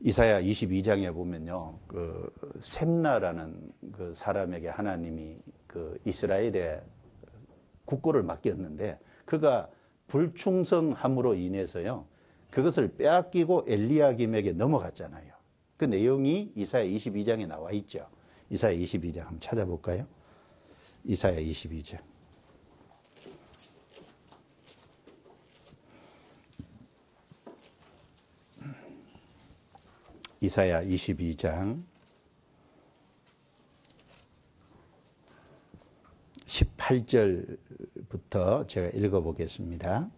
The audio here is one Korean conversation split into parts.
이사야 22장에 보면요, 그 셈나라는 그 사람에게 하나님이 그 이스라엘의 국고를 맡겼는데 그가 불충성함으로 인해서요, 그것을 빼앗기고 엘리야김에게 넘어갔잖아요. 그 내용이 이사야 22장에 나와 있죠. 이사야 22장 한번 찾아볼까요? 이사야 22장. 이사야 22장 18절부터 제가 읽어보겠습니다.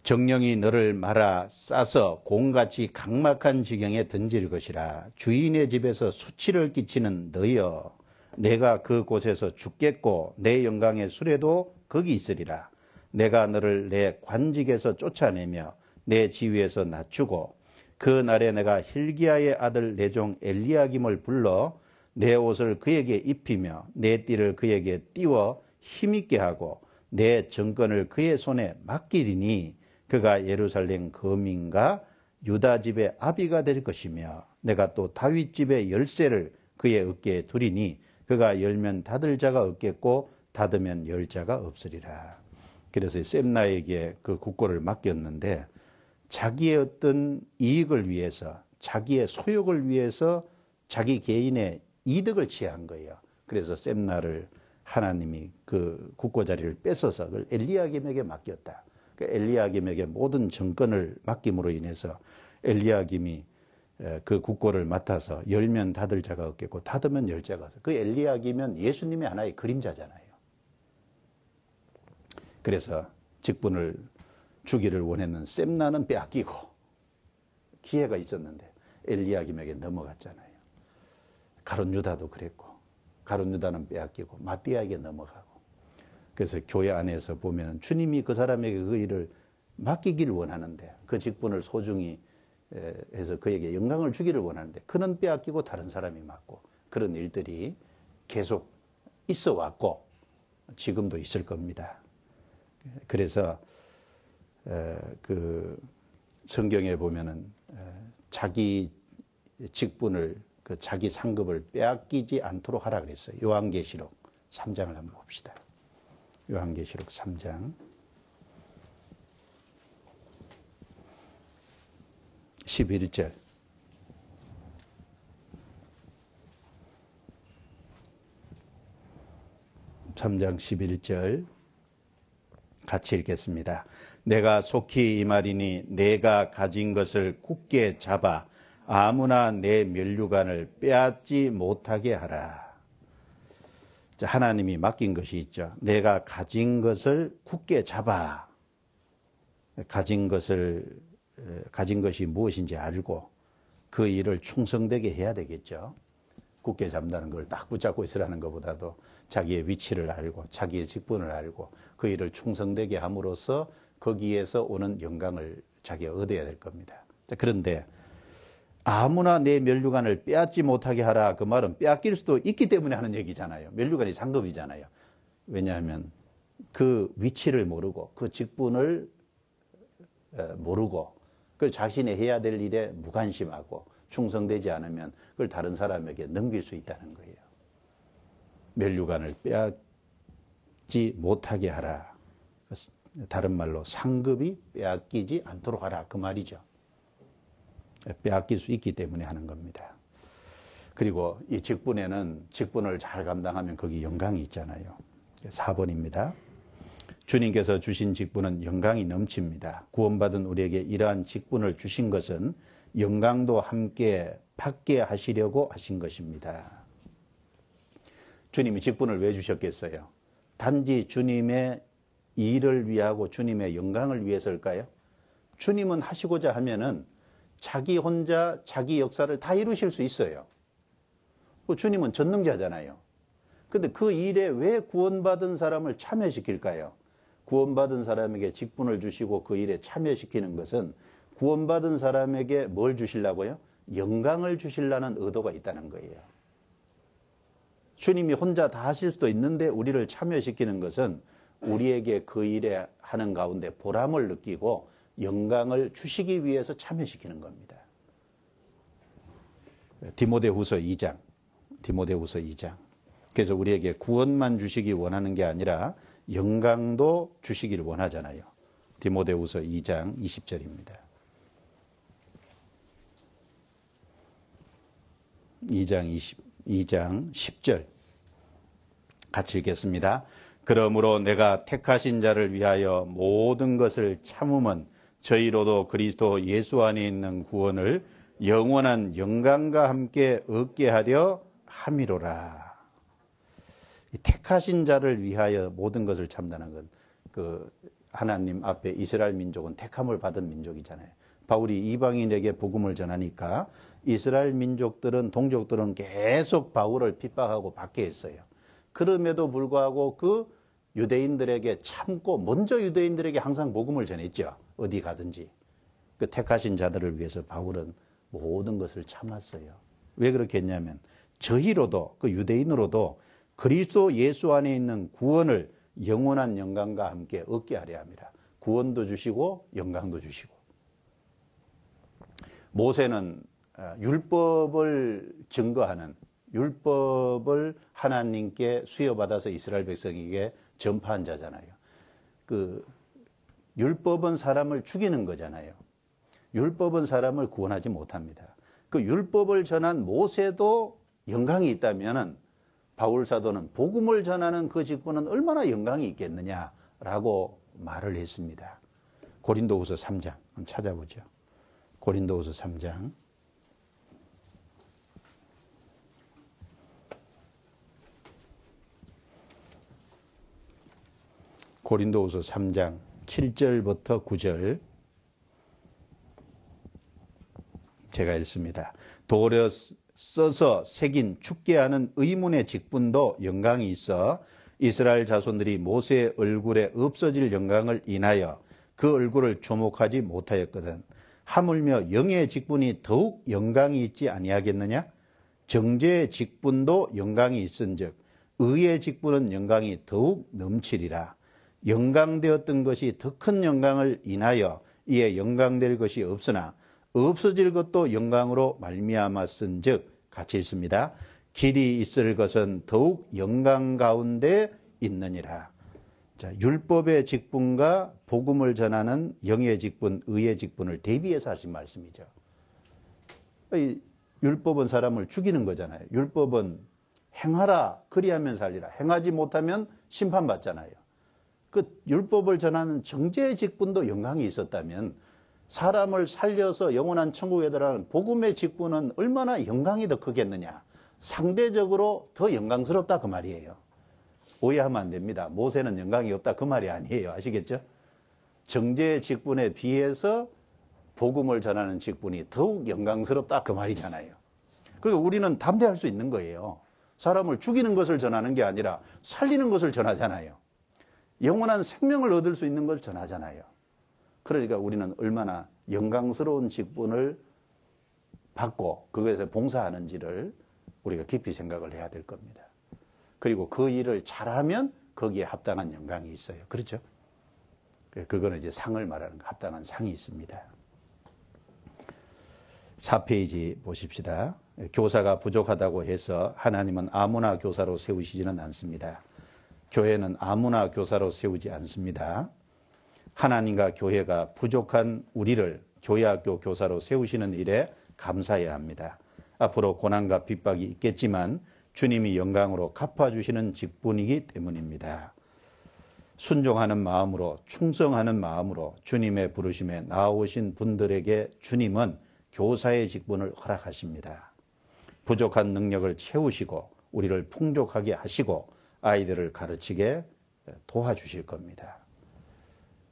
정령이 너를 말아 싸서 곰같이 각막한 지경에 던질 것이라. 주인의 집에서 수치를 끼치는 너여, 내가 그곳에서 죽겠고 내 영광의 수레도 거기 있으리라. 내가 너를 내 관직에서 쫓아내며 내 지위에서 낮추고 그 날에 내가 hil기야의 아들 내 종 엘리야김을 불러 내 옷을 그에게 입히며 내 띠를 그에게 띄워 힘있게 하고 내 정권을 그의 손에 맡기리니 그가 예루살렘 거민과 유다 집의 아비가 될 것이며 내가 또 다윗 집의 열쇠를 그의 어깨에 두리니 그가 열면 닫을 자가 없겠고 닫으면 열 자가 없으리라. 그래서 셈나에게 그 국고를 맡겼는데 자기의 어떤 이익을 위해서, 자기의 소욕을 위해서 자기 개인의 이득을 취한 거예요. 그래서 셈나를 하나님이 그 국고 자리를 뺏어서 그걸 엘리야김에게 맡겼다. 그러니까 엘리야김에게 모든 정권을 맡김으로 인해서 엘리야김이 그 국고를 맡아서 열면 닫을 자가 없겠고 닫으면 열 자가 없어. 그 엘리야김은 예수님의 하나의 그림자잖아요. 그래서 직분을 주기를 원했는 셈나는 빼앗기고 기회가 있었는데 엘리야김에게 넘어갔잖아요. 가룟 유다도 그랬고 가룟 유다는 빼앗기고 마띠아에게 넘어가고. 그래서 교회 안에서 보면 주님이 그 사람에게 그 일을 맡기기를 원하는데 그 직분을 소중히 해서 그에게 영광을 주기를 원하는데 그는 빼앗기고 다른 사람이 맡고 그런 일들이 계속 있어 왔고 지금도 있을 겁니다. 그래서 그 성경에 보면은 자기 직분을 그 자기 상급을 빼앗기지 않도록 하라 그랬어요. 요한계시록 3장을 한번 봅시다. 요한계시록 3장 11절. (3장 11절) 같이 읽겠습니다. 내가 속히 이 말이니 내가 가진 것을 굳게 잡아 아무나 내 면류관을 빼앗지 못하게 하라. 자, 하나님이 맡긴 것이 있죠. 내가 가진 것을 굳게 잡아. 가진 것이 무엇인지 알고 그 일을 충성되게 해야 되겠죠. 굳게 잡는다는 걸 딱 붙잡고 있으라는 것보다도 자기의 위치를 알고 자기의 직분을 알고 그 일을 충성되게 함으로써 거기에서 오는 영광을 자기가 얻어야 될 겁니다. 자, 그런데 아무나 내 면류관을 빼앗지 못하게 하라. 그 말은 빼앗길 수도 있기 때문에 하는 얘기잖아요. 면류관이 상급이잖아요. 왜냐하면 그 위치를 모르고 그 직분을 모르고 그걸 자신이 해야 될 일에 무관심하고 충성되지 않으면 그걸 다른 사람에게 넘길 수 있다는 거예요. 면류관을 빼앗지 못하게 하라. 다른 말로 상급이 빼앗기지 않도록 하라. 그 말이죠. 빼앗길 수 있기 때문에 하는 겁니다. 그리고 이 직분에는 직분을 잘 감당하면 거기 영광이 있잖아요. 4번입니다. 주님께서 주신 직분은 영광이 넘칩니다. 구원받은 우리에게 이러한 직분을 주신 것은 영광도 함께 받게 하시려고 하신 것입니다. 주님이 직분을 왜 주셨겠어요? 단지 주님의 일을 위하고 주님의 영광을 위해서일까요? 주님은 하시고자 하면은 자기 혼자 자기 역사를 다 이루실 수 있어요. 주님은 전능자잖아요. 근데 그 일에 왜 구원받은 사람을 참여시킬까요? 구원받은 사람에게 직분을 주시고 그 일에 참여시키는 것은 구원받은 사람에게 뭘 주시려고요? 영광을 주시려는 의도가 있다는 거예요. 주님이 혼자 다 하실 수도 있는데 우리를 참여시키는 것은 우리에게 그 일에 하는 가운데 보람을 느끼고 영광을 주시기 위해서 참여시키는 겁니다. 디모데후서 2장. 디모데후서 2장. 그래서 우리에게 구원만 주시기 원하는 게 아니라 영광도 주시기를 원하잖아요. 디모데후서 2장 20절입니다. 2장 10절 같이 읽겠습니다. 그러므로 내가 택하신 자를 위하여 모든 것을 참음은 저희로도 그리스도 예수 안에 있는 구원을 영원한 영광과 함께 얻게 하려 함이로라. 택하신 자를 위하여 모든 것을 참다는 건 그 하나님 앞에 이스라엘 민족은 택함을 받은 민족이잖아요. 바울이 이방인에게 복음을 전하니까 이스라엘 민족들은 동족들은 계속 바울을 핍박하고 박해했어요. 그럼에도 불구하고 그 유대인들에게 참고 먼저 유대인들에게 항상 복음을 전했죠. 어디 가든지. 그 택하신 자들을 위해서 바울은 모든 것을 참았어요. 왜 그렇게 했냐면 저희로도 그 유대인으로도 그리스도 예수 안에 있는 구원을 영원한 영광과 함께 얻게 하려 합니다. 구원도 주시고 영광도 주시고. 모세는 율법을 증거하는 율법을 하나님께 수여받아서 이스라엘 백성에게 전파한 자잖아요. 그 율법은 사람을 죽이는 거잖아요. 율법은 사람을 구원하지 못합니다. 그 율법을 전한 모세도 영광이 있다면 바울 사도는 복음을 전하는 그 직분은 얼마나 영광이 있겠느냐라고 말을 했습니다. 고린도후서 3장 한번 찾아보죠. 고린도후서 3장. 고린도후서 3장 7절부터 9절 제가 읽습니다. 도려 써서 새긴 죽게 하는 의문의 직분도 영광이 있어 이스라엘 자손들이 모세의 얼굴에 없어질 영광을 인하여 그 얼굴을 주목하지 못하였거든. 하물며 영의 직분이 더욱 영광이 있지 아니하겠느냐? 정죄의 직분도 영광이 있은즉 의의 직분은 영광이 더욱 넘치리라. 영광되었던 것이 더 큰 영광을 인하여 이에 영광될 것이 없으나 없어질 것도 영광으로 말미암았은즉 같이 있습니다. 길이 있을 것은 더욱 영광 가운데 있느니라. 자, 율법의 직분과 복음을 전하는 영의 직분, 의의 직분을 대비해서 하신 말씀이죠. 율법은 사람을 죽이는 거잖아요. 율법은 행하라 그리하면 살리라. 행하지 못하면 심판받잖아요. 그 율법을 전하는 정죄의 직분도 영광이 있었다면 사람을 살려서 영원한 천국에 들어가는 복음의 직분은 얼마나 영광이 더 크겠느냐. 상대적으로 더 영광스럽다 그 말이에요. 오해하면 안 됩니다. 모세는 영광이 없다 그 말이 아니에요. 아시겠죠? 정죄의 직분에 비해서 복음을 전하는 직분이 더욱 영광스럽다 그 말이잖아요. 그리고 우리는 담대할 수 있는 거예요. 사람을 죽이는 것을 전하는 게 아니라 살리는 것을 전하잖아요. 영원한 생명을 얻을 수 있는 걸 전하잖아요. 그러니까 우리는 얼마나 영광스러운 직분을 받고 그것에 봉사하는지를 우리가 깊이 생각을 해야 될 겁니다. 그리고 그 일을 잘하면 거기에 합당한 영광이 있어요. 그렇죠? 그거는 이제 상을 말하는 거, 합당한 상이 있습니다. 4페이지 보십시다. 교사가 부족하다고 해서 하나님은 아무나 교사로 세우시지는 않습니다. 교회는 아무나 교사로 세우지 않습니다. 하나님과 교회가 부족한 우리를 교회학교 교사로 세우시는 일에 감사해야 합니다. 앞으로 고난과 핍박이 있겠지만 주님이 영광으로 갚아주시는 직분이기 때문입니다. 순종하는 마음으로 충성하는 마음으로 주님의 부르심에 나오신 분들에게 주님은 교사의 직분을 허락하십니다. 부족한 능력을 채우시고 우리를 풍족하게 하시고 아이들을 가르치게 도와주실 겁니다.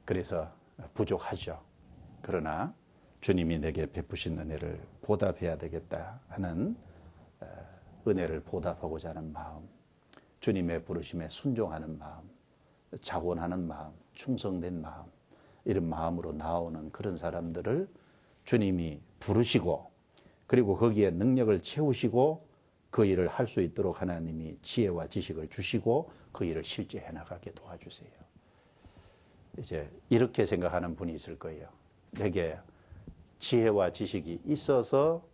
그래서 부족하죠. 그러나 주님이 내게 베푸신 은혜를 보답해야 되겠다 하는 은혜를 보답하고자 하는 마음, 주님의 부르심에 순종하는 마음, 자원하는 마음, 충성된 마음, 이런 마음으로 나오는 그런 사람들을 주님이 부르시고 그리고 거기에 능력을 채우시고 그 일을 할 수 있도록 하나님이 지혜와 지식을 주시고 그 일을 실제 해나가게 도와주세요. 이제 이렇게 생각하는 분이 있을 거예요. 내게 지혜와 지식이 있어서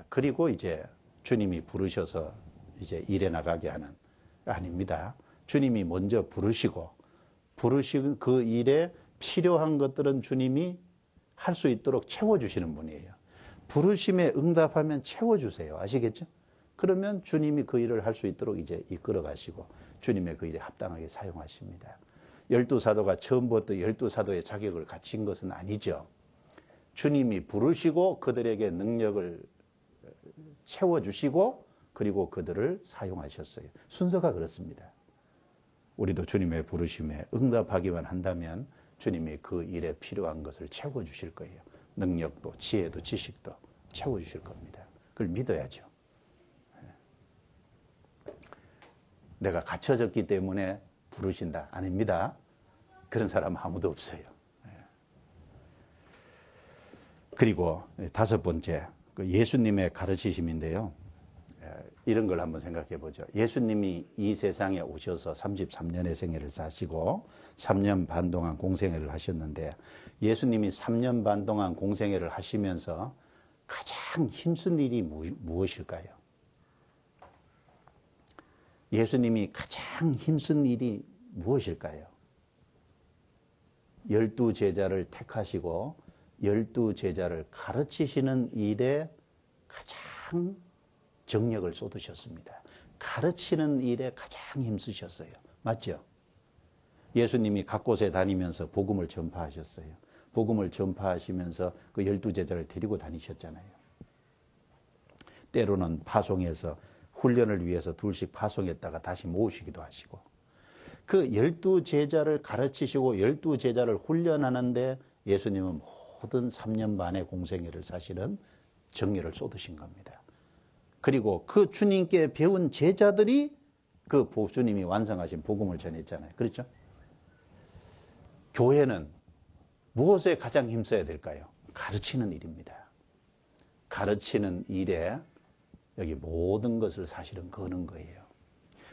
그리고 이제 주님이 부르셔서 이제 일해 나가게 하는, 아닙니다. 주님이 먼저 부르신 그 일에 필요한 것들은 주님이 할 수 있도록 채워주시는 분이에요. 부르심에 응답하면 채워주세요. 아시겠죠? 그러면 주님이 그 일을 할 수 있도록 이제 이끌어 가시고 주님의 그 일에 합당하게 사용하십니다. 12사도가 처음부터 12사도의 자격을 갖춘 것은 아니죠. 주님이 부르시고 그들에게 능력을 채워주시고 그리고 그들을 사용하셨어요. 순서가 그렇습니다. 우리도 주님의 부르심에 응답하기만 한다면 주님이 그 일에 필요한 것을 채워주실 거예요. 능력도 지혜도 지식도 채워주실 겁니다. 그걸 믿어야죠. 내가 갖춰졌기 때문에 부르신다. 아닙니다. 그런 사람 아무도 없어요. 그리고 다섯 번째, 예수님의 가르치심인데요. 이런 걸 한번 생각해 보죠. 예수님이 이 세상에 오셔서 33년의 생애를 사시고 3년 반 동안 공생애를 하셨는데 예수님이 3년 반 동안 공생애를 하시면서 가장 힘쓴 일이 무엇일까요? 예수님이 가장 힘쓴 일이 무엇일까요? 12제자를 택하시고 12제자를 가르치시는 일에 가장 정력을 쏟으셨습니다. 가르치는 일에 가장 힘쓰셨어요. 맞죠? 예수님이 각 곳에 다니면서 복음을 전파하셨어요. 복음을 전파하시면서 그 12제자를 데리고 다니셨잖아요. 때로는 파송해서 훈련을 위해서 둘씩 파송했다가 다시 모으시기도 하시고 그 12제자를 가르치시고 12제자를 훈련하는데 예수님은 모든 3년 반의 공생애를 사실은 정열을 쏟으신 겁니다. 그리고 그 주님께 배운 제자들이 그 주님이 완성하신 복음을 전했잖아요. 그렇죠? 교회는 무엇에 가장 힘써야 될까요? 가르치는 일입니다. 가르치는 일에 여기 모든 것을 사실은 거는 거예요.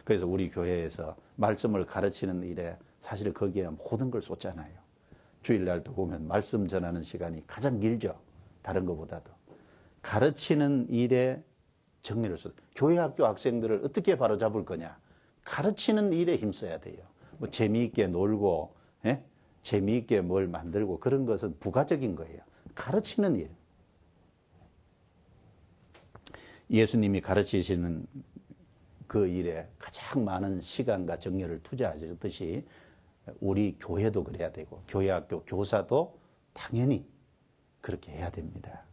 그래서 우리 교회에서 말씀을 가르치는 일에 사실 거기에 모든 걸 쏟잖아요. 주일날도 보면 말씀 전하는 시간이 가장 길죠. 다른 것보다도. 가르치는 일에 정리를 쏟. 교회 학교 학생들을 어떻게 바로잡을 거냐. 가르치는 일에 힘써야 돼요. 뭐 재미있게 놀고 재미있게 뭘 만들고 그런 것은 부가적인 거예요. 가르치는 일. 예수님이 가르치시는 그 일에 가장 많은 시간과 정열을 투자하셨듯이 우리 교회도 그래야 되고 교회 학교 교사도 당연히 그렇게 해야 됩니다.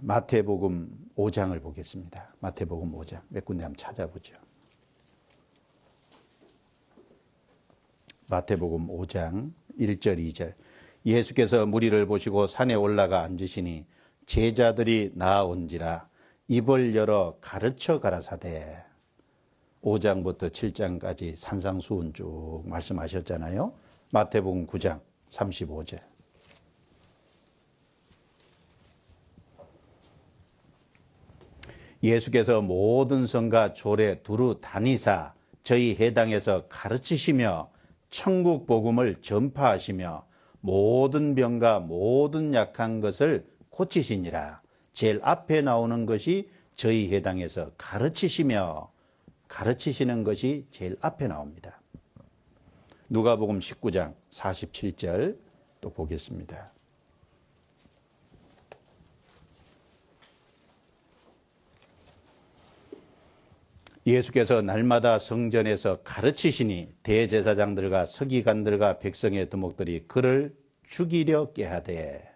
마태복음 5장을 보겠습니다. 마태복음 5장 몇 군데 한번 찾아보죠. 마태복음 5장 1절 2절 예수께서 무리를 보시고 산에 올라가 앉으시니 제자들이 나아온지라 입을 열어 가르쳐 가라사대 5장부터 7장까지 산상수훈 쭉 말씀하셨잖아요. 마태복음 9장 35절 예수께서 모든 성과 조례 두루 다니사 저희 회당에서 가르치시며 천국 복음을 전파하시며 모든 병과 모든 약한 것을 고치시니라. 제일 앞에 나오는 것이 저희 회당에서 가르치시는 것이 제일 앞에 나옵니다. 누가복음 19장 47절 또 보겠습니다. 예수께서 날마다 성전에서 가르치시니 대제사장들과 서기관들과 백성의 두목들이 그를 죽이려 꾀하되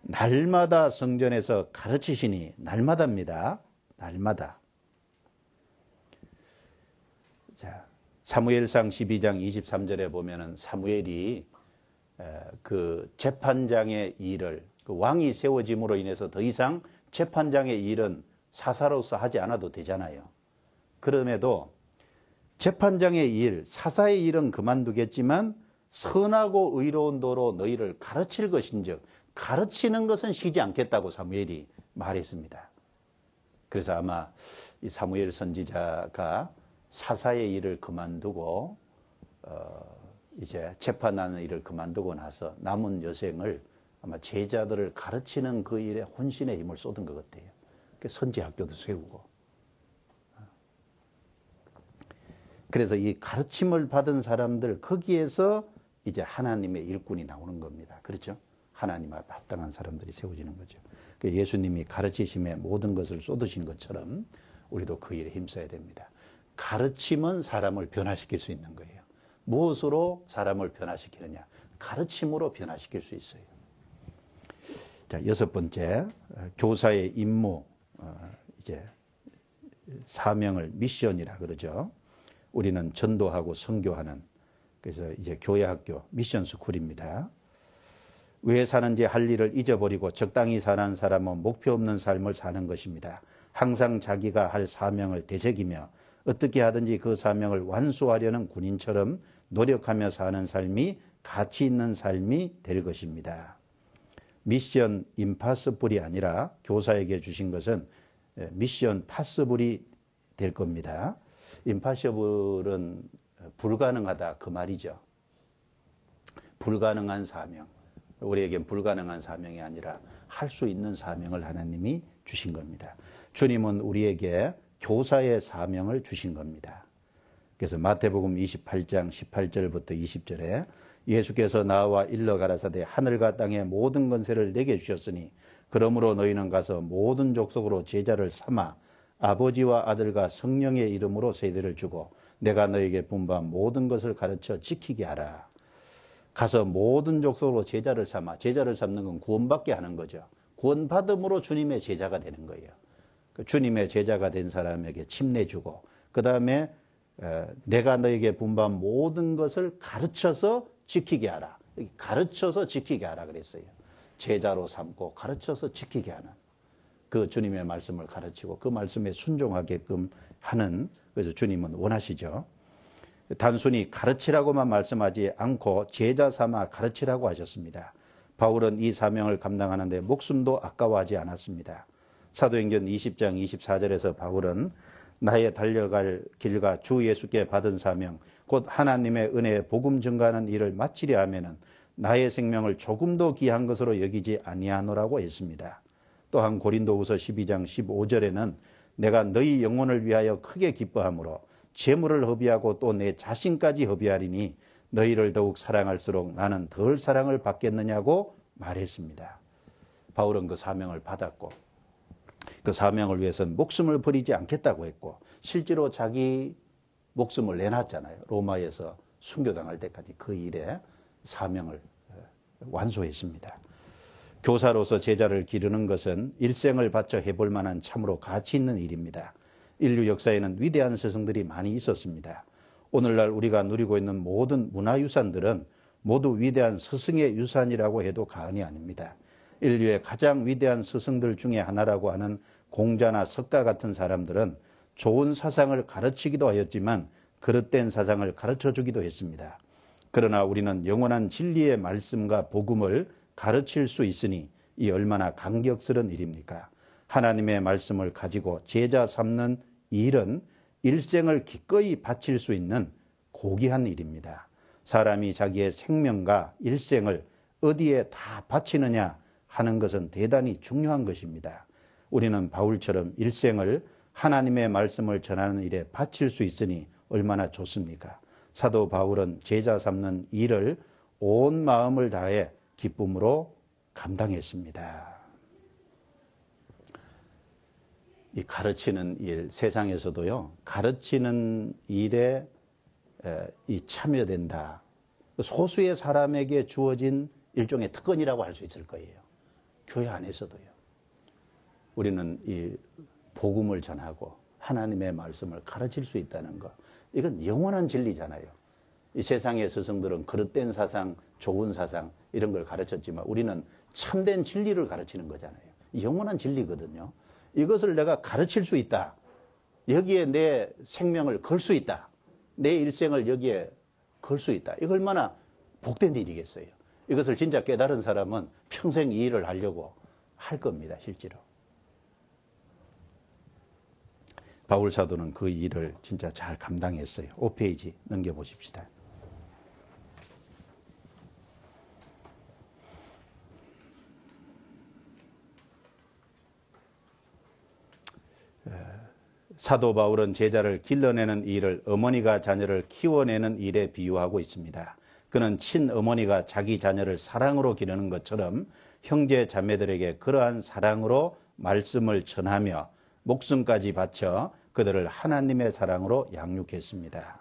날마다 성전에서 가르치시니 날마다입니다. 날마다. 자, 사무엘상 12장 23절에 보면은 사무엘이 그 재판장의 일을 그 왕이 세워짐으로 인해서 더 이상 재판장의 일은 사사로서 하지 않아도 되잖아요. 그럼에도 재판장의 일, 사사의 일은 그만두겠지만 선하고 의로운 도로 너희를 가르칠 것인즉 가르치는 것은 쉬지 않겠다고 사무엘이 말했습니다. 그래서 아마 이 사무엘 선지자가 사사의 일을 그만두고 이제 재판하는 일을 그만두고 나서 남은 여생을 아마 제자들을 가르치는 그 일에 혼신의 힘을 쏟은 것 같아요. 선지 학교도 세우고. 그래서 이 가르침을 받은 사람들 거기에서 이제 하나님의 일꾼이 나오는 겁니다. 그렇죠? 하나님과 합당한 사람들이 세워지는 거죠. 예수님이 가르치심에 모든 것을 쏟으신 것처럼 우리도 그 일에 힘써야 됩니다. 가르침은 사람을 변화시킬 수 있는 거예요. 무엇으로 사람을 변화시키느냐? 가르침으로 변화시킬 수 있어요. 자, 6번째, 교사의 임무, 이제 사명을 미션이라 그러죠. 우리는 전도하고 선교하는, 그래서 이제 교회학교 미션 스쿨입니다. 왜 사는지 할 일을 잊어버리고 적당히 사는 사람은 목표 없는 삶을 사는 것입니다. 항상 자기가 할 사명을 되새기며 어떻게 하든지 그 사명을 완수하려는 군인처럼 노력하며 사는 삶이 가치 있는 삶이 될 것입니다. 미션 임파서블이 아니라 교사에게 주신 것은 미션 파서블이 될 겁니다. 임파서블은 불가능하다 그 말이죠. 불가능한 사명. 우리에겐 불가능한 사명이 아니라 할 수 있는 사명을 하나님이 주신 겁니다. 주님은 우리에게 교사의 사명을 주신 겁니다. 그래서 마태복음 28장 18절부터 20절에 예수께서 나와 일러 가라사대 하늘과 땅의 모든 권세를 내게 주셨으니 그러므로 너희는 가서 모든 족속으로 제자를 삼아 아버지와 아들과 성령의 이름으로 세례를 주고 내가 너에게 분부한 모든 것을 가르쳐 지키게 하라. 가서 모든 족속으로 제자를 삼아. 제자를 삼는 건 구원받게 하는 거죠. 구원받음으로 주님의 제자가 되는 거예요. 주님의 제자가 된 사람에게 침례주고 그 다음에 내가 너에게 분부한 모든 것을 가르쳐서 지키게 하라. 가르쳐서 지키게 하라 그랬어요. 제자로 삼고 가르쳐서 지키게 하는 그 주님의 말씀을 가르치고 그 말씀에 순종하게끔 하는, 그래서 주님은 원하시죠. 단순히 가르치라고만 말씀하지 않고 제자 삼아 가르치라고 하셨습니다. 바울은 이 사명을 감당하는 데 목숨도 아까워하지 않았습니다. 사도행전 20장 24절에서 바울은 나의 달려갈 길과 주 예수께 받은 사명 곧 하나님의 은혜의 복음 증거하는 일을 마치려 하면은 나의 생명을 조금도 귀한 것으로 여기지 아니하노라고 했습니다. 또한 고린도후서 12장 15절에는 내가 너희 영혼을 위하여 크게 기뻐함으로 재물을 허비하고 또 내 자신까지 허비하리니 너희를 더욱 사랑할수록 나는 덜 사랑을 받겠느냐고 말했습니다. 바울은 그 사명을 받았고 그 사명을 위해서는 목숨을 버리지 않겠다고 했고 실제로 자기 목숨을 내놨잖아요. 로마에서 순교당할 때까지 그 일에 사명을 완수했습니다. 교사로서 제자를 기르는 것은 일생을 바쳐 해볼 만한 참으로 가치 있는 일입니다. 인류 역사에는 위대한 스승들이 많이 있었습니다. 오늘날 우리가 누리고 있는 모든 문화유산들은 모두 위대한 스승의 유산이라고 해도 과언이 아닙니다. 인류의 가장 위대한 스승들 중에 하나라고 하는 공자나 석가 같은 사람들은 좋은 사상을 가르치기도 하였지만 그릇된 사상을 가르쳐주기도 했습니다. 그러나 우리는 영원한 진리의 말씀과 복음을 가르칠 수 있으니 이 얼마나 감격스러운 일입니까? 하나님의 말씀을 가지고 제자 삼는 일은 일생을 기꺼이 바칠 수 있는 고귀한 일입니다. 사람이 자기의 생명과 일생을 어디에 다 바치느냐 하는 것은 대단히 중요한 것입니다. 우리는 바울처럼 일생을 하나님의 말씀을 전하는 일에 바칠 수 있으니 얼마나 좋습니까? 사도 바울은 제자 삼는 일을 온 마음을 다해 기쁨으로 감당했습니다. 이 가르치는 일, 세상에서도요, 가르치는 일에 이 참여된다. 소수의 사람에게 주어진 일종의 특권이라고 할 수 있을 거예요. 교회 안에서도요. 우리는 이 복음을 전하고 하나님의 말씀을 가르칠 수 있다는 것. 이건 영원한 진리잖아요. 이 세상의 스승들은 그릇된 사상, 좋은 사상 이런 걸 가르쳤지만 우리는 참된 진리를 가르치는 거잖아요. 영원한 진리거든요. 이것을 내가 가르칠 수 있다. 여기에 내 생명을 걸 수 있다. 내 일생을 여기에 걸 수 있다. 이거 얼마나 복된 일이겠어요. 이것을 진짜 깨달은 사람은 평생 이 일을 하려고 할 겁니다. 실제로. 바울 사도는 그 일을 진짜 잘 감당했어요. 5페이지 넘겨보십시다. 사도 바울은 제자를 길러내는 일을 어머니가 자녀를 키워내는 일에 비유하고 있습니다. 그는 친어머니가 자기 자녀를 사랑으로 기르는 것처럼 형제 자매들에게 그러한 사랑으로 말씀을 전하며 목숨까지 바쳐 그들을 하나님의 사랑으로 양육했습니다.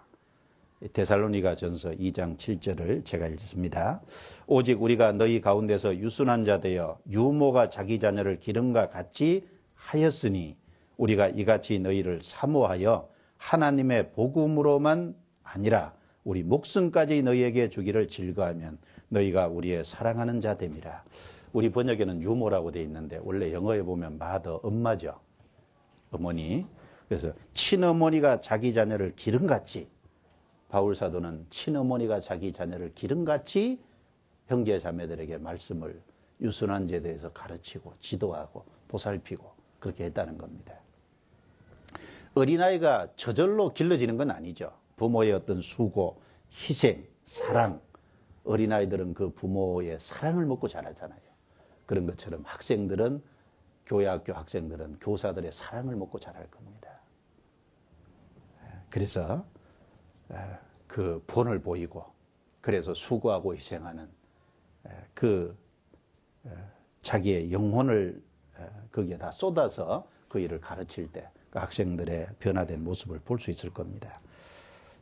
데살로니가 전서 2장 7절을 제가 읽습니다. 오직 우리가 너희 가운데서 유순한 자 되어 유모가 자기 자녀를 기름과 같이 하였으니 우리가 이같이 너희를 사모하여 하나님의 복음으로만 아니라 우리 목숨까지 너희에게 주기를 즐거하면 너희가 우리의 사랑하는 자 됨이라. 우리 번역에는 유모라고 되어 있는데 원래 영어에 보면 mother, 엄마죠. 어머니. 그래서 친어머니가 자기 자녀를 기름같이, 바울 사도는 친어머니가 자기 자녀를 기름같이 형제 자매들에게 말씀을 유순한 제도에서 가르치고 지도하고 보살피고 그렇게 했다는 겁니다. 어린아이가 저절로 길러지는 건 아니죠. 부모의 어떤 수고, 희생, 사랑. 어린아이들은 그 부모의 사랑을 먹고 자라잖아요. 그런 것처럼 학생들은, 교회학교 학생들은 교사들의 사랑을 먹고 자랄 겁니다. 그래서 그 본을 보이고, 그래서 수고하고 희생하는 그 자기의 영혼을 거기에다 쏟아서 그 일을 가르칠 때 그 학생들의 변화된 모습을 볼 수 있을 겁니다.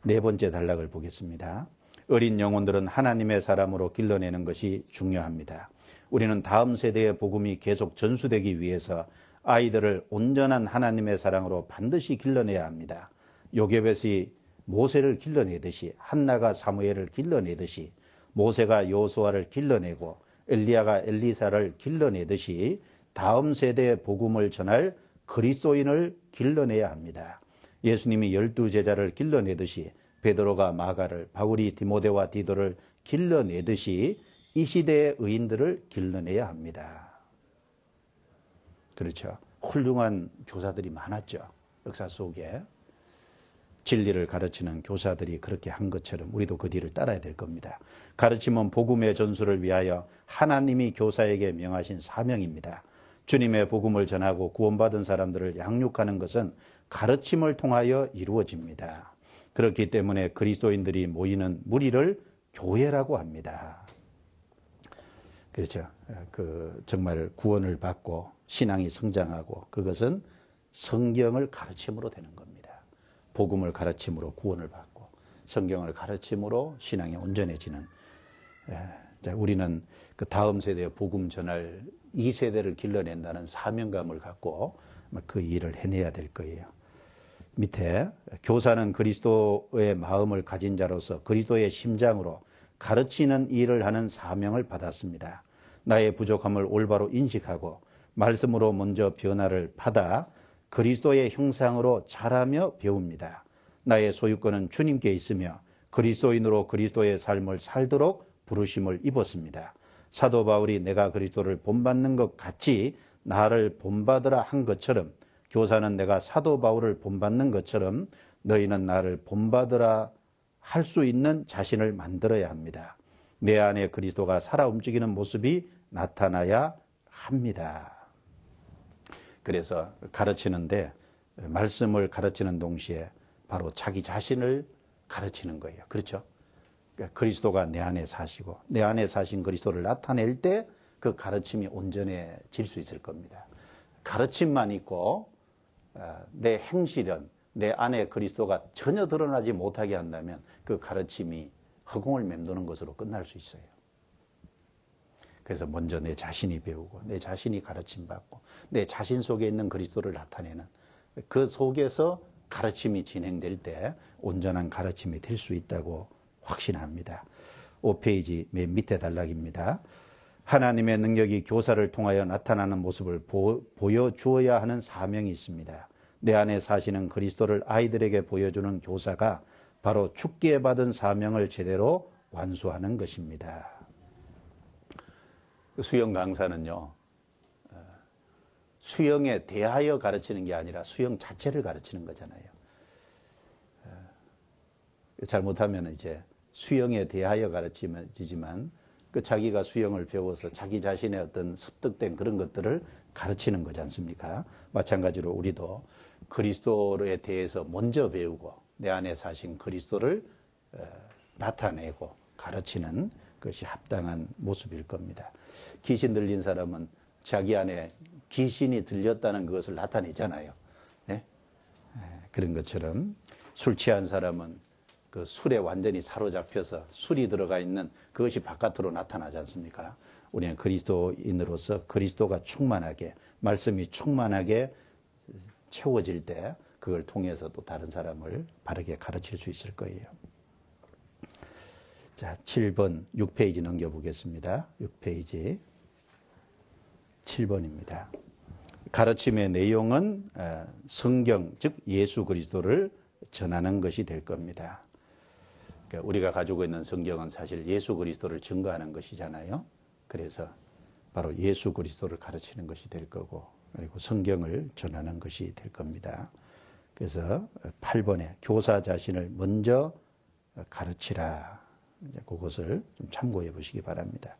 네 번째 단락을 보겠습니다. 어린 영혼들은 하나님의 사람으로 길러내는 것이 중요합니다. 우리는 다음 세대의 복음이 계속 전수되기 위해서 아이들을 온전한 하나님의 사랑으로 반드시 길러내야 합니다. 요게벳이 모세를 길러내듯이, 한나가 사무엘을 길러내듯이, 모세가 여호수아를 길러내고 엘리야가 엘리사를 길러내듯이 다음 세대의 복음을 전할 그리스도인을 길러내야 합니다. 예수님이 12제자를 길러내듯이, 베드로가 마가를, 바울이 디모데와 디도를 길러내듯이 이 시대의 의인들을 길러내야 합니다. 그렇죠. 훌륭한 교사들이 많았죠. 역사 속에. 진리를 가르치는 교사들이 그렇게 한 것처럼 우리도 그 뒤를 따라야 될 겁니다. 가르침은 복음의 전수를 위하여 하나님이 교사에게 명하신 사명입니다. 주님의 복음을 전하고 구원받은 사람들을 양육하는 것은 가르침을 통하여 이루어집니다. 그렇기 때문에 그리스도인들이 모이는 무리를 교회라고 합니다. 그렇죠. 정말 구원을 받고 신앙이 성장하고 그것은 성경을 가르침으로 되는 겁니다. 복음을 가르침으로 구원을 받고 성경을 가르침으로 신앙이 온전해지는, 우리는 그 다음 세대의 복음 전할 2세대를 길러낸다는 사명감을 갖고 그 일을 해내야 될 거예요. 밑에 교사는 그리스도의 마음을 가진 자로서 그리스도의 심장으로 가르치는 일을 하는 사명을 받았습니다. 나의 부족함을 올바로 인식하고 말씀으로 먼저 변화를 받아 그리스도의 형상으로 자라며 배웁니다. 나의 소유권은 주님께 있으며 그리스도인으로 그리스도의 삶을 살도록 부르심을 입었습니다. 사도 바울이 내가 그리스도를 본받는 것 같이 나를 본받으라 한 것처럼, 교사는 내가 사도 바울을 본받는 것처럼 너희는 나를 본받으라 할 수 있는 자신을 만들어야 합니다. 내 안에 그리스도가 살아 움직이는 모습이 나타나야 합니다. 그래서 가르치는데, 말씀을 가르치는 동시에 바로 자기 자신을 가르치는 거예요. 그렇죠? 그리스도가 내 안에 사시고 내 안에 사신 그리스도를 나타낼 때 그 가르침이 온전해질 수 있을 겁니다. 가르침만 있고 내 행실은 내 안에 그리스도가 전혀 드러나지 못하게 한다면 그 가르침이 허공을 맴도는 것으로 끝날 수 있어요. 그래서 먼저 내 자신이 배우고 내 자신이 가르침받고 내 자신 속에 있는 그리스도를 나타내는, 그 속에서 가르침이 진행될 때 온전한 가르침이 될 수 있다고 확신합니다. 5페이지 맨 밑에 단락입니다. 하나님의 능력이 교사를 통하여 나타나는 모습을 보여주어야 하는 사명이 있습니다. 내 안에 사시는 그리스도를 아이들에게 보여주는 교사가 바로 죽게 받은 사명을 제대로 완수하는 것입니다. 수영 강사는요, 수영에 대하여 가르치는 게 아니라 수영 자체를 가르치는 거잖아요. 잘못하면 이제 수영에 대하여 가르치지만 그 자기가 수영을 배워서 자기 자신의 어떤 습득된 그런 것들을 가르치는 거지 않습니까? 마찬가지로 우리도 그리스도에 대해서 먼저 배우고 내 안에 사신 그리스도를 나타내고 가르치는 것이 합당한 모습일 겁니다. 귀신 들린 사람은 자기 안에 귀신이 들렸다는 것을 나타내잖아요. 네? 그런 것처럼 술 취한 사람은 그 술에 완전히 사로잡혀서 술이 들어가 있는 그것이 바깥으로 나타나지 않습니까? 우리는 그리스도인으로서 그리스도가 충만하게, 말씀이 충만하게 채워질 때 그걸 통해서 또 다른 사람을 바르게 가르칠 수 있을 거예요. 자, 7번 6페이지 넘겨보겠습니다. 6페이지 7번입니다. 가르침의 내용은 성경, 즉 예수 그리스도를 전하는 것이 될 겁니다. 그러니까 우리가 가지고 있는 성경은 사실 예수 그리스도를 증거하는 것이잖아요. 그래서 바로 예수 그리스도를 가르치는 것이 될 거고, 그리고 성경을 전하는 것이 될 겁니다. 그래서 8번에 교사 자신을 먼저 가르치라. 그것을 좀 참고해 보시기 바랍니다.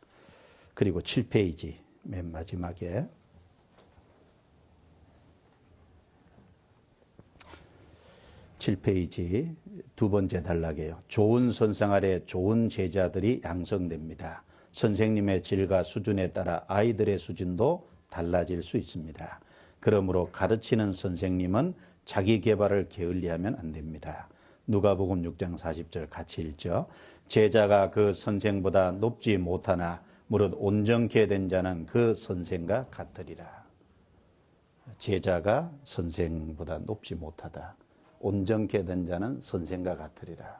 그리고 7페이지 맨 마지막에 두 번째 단락이에요. 좋은 선생 아래 좋은 제자들이 양성됩니다. 선생님의 질과 수준에 따라 아이들의 수준도 달라질 수 있습니다. 그러므로 가르치는 선생님은 자기 개발을 게을리하면 안 됩니다. 누가복음 6장 40절 같이 읽죠. 제자가 그 선생보다 높지 못하나 무릇 온전케 된 자는 그 선생과 같으리라. 제자가 선생보다 높지 못하다. 온전케 된 자는 선생과 같으리라.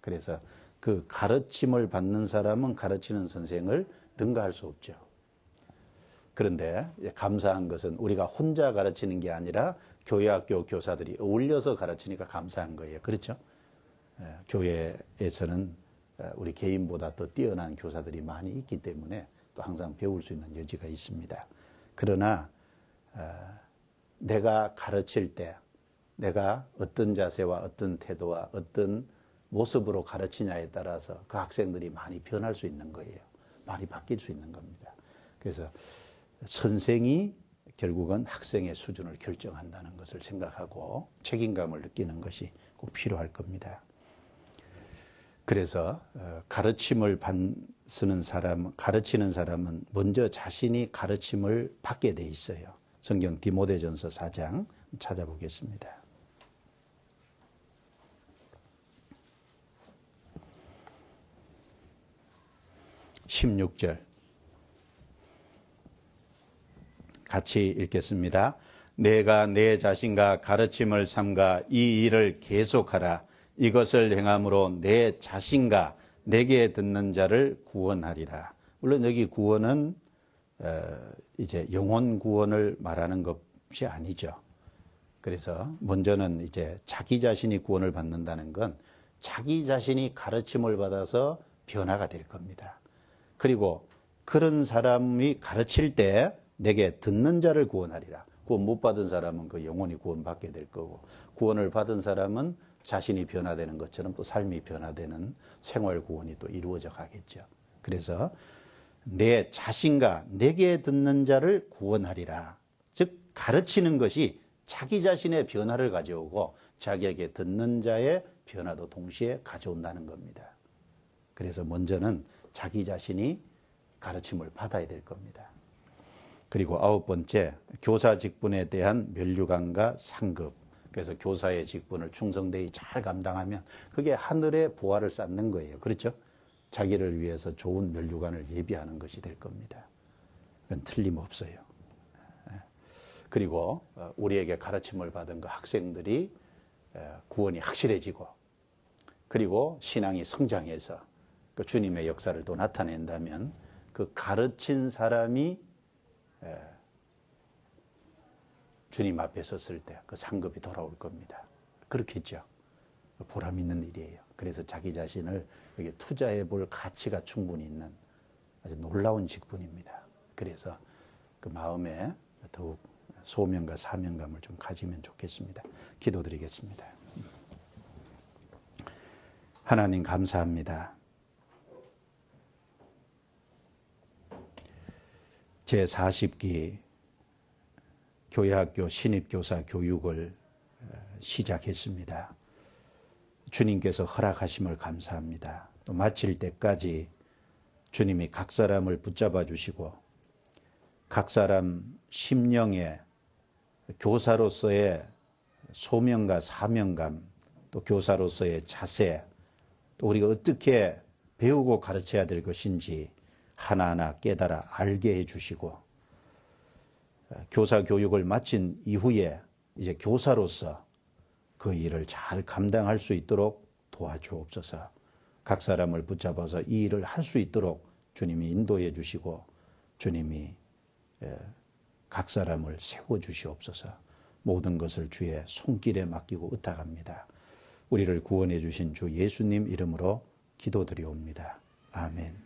그래서 그 가르침을 받는 사람은 가르치는 선생을 능가할 수 없죠. 그런데 감사한 것은 우리가 혼자 가르치는 게 아니라 교회학교 교사들이 어울려서 가르치니까 감사한 거예요. 그렇죠? 교회에서는 우리 개인보다 더 뛰어난 교사들이 많이 있기 때문에 또 항상 배울 수 있는 여지가 있습니다. 그러나 내가 가르칠 때 내가 어떤 자세와 어떤 태도와 어떤 모습으로 가르치냐에 따라서 그 학생들이 많이 변할 수 있는 거예요. 많이 바뀔 수 있는 겁니다. 그래서 선생이 결국은 학생의 수준을 결정한다는 것을 생각하고 책임감을 느끼는 것이 꼭 필요할 겁니다. 그래서 가르치는 사람은 먼저 자신이 가르침을 받게 돼 있어요. 성경 디모데전서 4장 찾아보겠습니다. 16절 같이 읽겠습니다. 내가 내 자신과 가르침을 삼가 이 일을 계속하라. 이것을 행함으로 내 자신과 내게 듣는 자를 구원하리라. 물론 여기 구원은 이제 영혼 구원을 말하는 것이 아니죠. 그래서 먼저는 이제 자기 자신이 구원을 받는다는 건 자기 자신이 가르침을 받아서 변화가 될 겁니다. 그리고 그런 사람이 가르칠 때 내게 듣는 자를 구원하리라. 구원 못 받은 사람은 그 영혼이 구원받게 될 거고, 구원을 받은 사람은 자신이 변화되는 것처럼 또 삶이 변화되는 생활 구원이 또 이루어져 가겠죠. 그래서 내 자신과 내게 듣는 자를 구원하리라. 즉 가르치는 것이 자기 자신의 변화를 가져오고 자기에게 듣는 자의 변화도 동시에 가져온다는 겁니다. 그래서 먼저는 자기 자신이 가르침을 받아야 될 겁니다. 그리고 9번째, 교사 직분에 대한 면류관과 상급. 그래서 교사의 직분을 충성되이 잘 감당하면 그게 하늘의 부활을 쌓는 거예요. 그렇죠? 자기를 위해서 좋은 면류관을 예비하는 것이 될 겁니다. 그건 틀림없어요. 그리고 우리에게 가르침을 받은 그 학생들이 구원이 확실해지고, 그리고 신앙이 성장해서 그 주님의 역사를 또 나타낸다면 그 가르친 사람이 주님 앞에 섰을 때 그 상급이 돌아올 겁니다. 그렇겠죠. 보람 있는 일이에요. 그래서 자기 자신을 여기 투자해 볼 가치가 충분히 있는 아주 놀라운 직분입니다. 그래서 그 마음에 더욱 소명과 사명감을 좀 가지면 좋겠습니다. 기도드리겠습니다. 하나님 감사합니다. 제40기 교회학교 신입교사 교육을 시작했습니다. 주님께서 허락하심을 감사합니다. 또 마칠 때까지 주님이 각 사람을 붙잡아 주시고 각 사람 심령에 교사로서의 소명과 사명감, 또 교사로서의 자세, 또 우리가 어떻게 배우고 가르쳐야 될 것인지 하나하나 깨달아 알게 해주시고 교사 교육을 마친 이후에 이제 교사로서 그 일을 잘 감당할 수 있도록 도와주옵소서. 각 사람을 붙잡아서 이 일을 할 수 있도록 주님이 인도해 주시고 주님이 각 사람을 세워주시옵소서. 모든 것을 주의 손길에 맡기고 의탁합니다. 우리를 구원해 주신 주 예수님 이름으로 기도드리옵니다. 아멘.